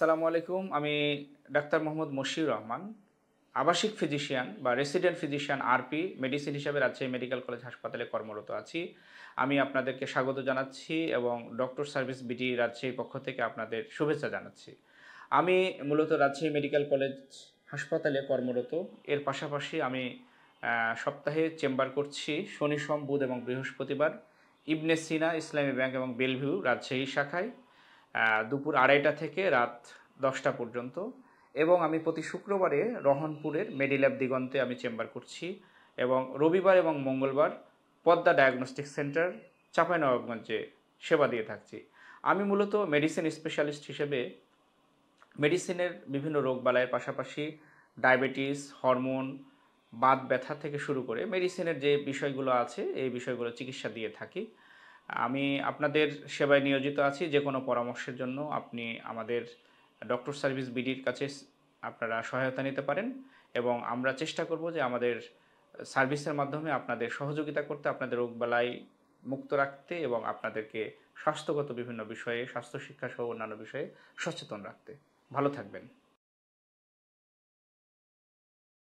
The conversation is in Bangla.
আসসালামু আলাইকুম। আমি ডাক্তার মোহাম্মদ মশিউর রহমান, আবাসিক ফিজিশিয়ান বা রেসিডেন্ট ফিজিশিয়ান আরপি মেডিসিন হিসাবে রাজশাহী মেডিকেল কলেজ হাসপাতালে কর্মরত আছি। আমি আপনাদেরকে স্বাগত জানাচ্ছি এবং ডক্টর সার্ভিস বিডি রাজশাহীর পক্ষ থেকে আপনাদের শুভেচ্ছা জানাচ্ছি। আমি মূলত রাজশাহী মেডিকেল কলেজ হাসপাতালে কর্মরত। এর পাশাপাশি আমি সপ্তাহে চেম্বার করছি শনি, সোম, বুধ এবং বৃহস্পতিবার ইবনে সিনা ইসলামী ব্যাংক এবং বেলভিউ রাজশাহী শাখায় দুপুর 2:30 থেকে রাত 10টা পর্যন্ত, এবং আমি প্রতি শুক্রবারে রহনপুরের মেডিল্যাব দিগন্তে আমি চেম্বার করছি এবং রবিবার এবং মঙ্গলবার পদ্মা ডায়াগনস্টিক সেন্টার চাঁপাইনবাবগঞ্জে সেবা দিয়ে থাকছি। আমি মূলত মেডিসিন স্পেশালিস্ট হিসেবে মেডিসিনের বিভিন্ন রোগবালাইয়ের পাশাপাশি ডায়াবেটিস, হরমোন, বাত ব্যথা থেকে শুরু করে মেডিসিনের যে বিষয়গুলো আছে এই বিষয়গুলো চিকিৎসা দিয়ে থাকি। আমি আপনাদের সেবায় নিয়োজিত আছি। যে কোনো পরামর্শের জন্য আপনি আমাদের ডক্টর সার্ভিস বিডির কাছে আপনারা সহায়তা নিতে পারেন এবং আমরা চেষ্টা করব যে আমাদের সার্ভিসের মাধ্যমে আপনাদের সহযোগিতা করতে, আপনাদের রোগবালাই মুক্ত রাখতে এবং আপনাদেরকে স্বাস্থ্যগত বিভিন্ন বিষয়ে, স্বাস্থ্য শিক্ষা সহ অন্যান্য বিষয়ে সচেতন রাখতে। ভালো থাকবেন।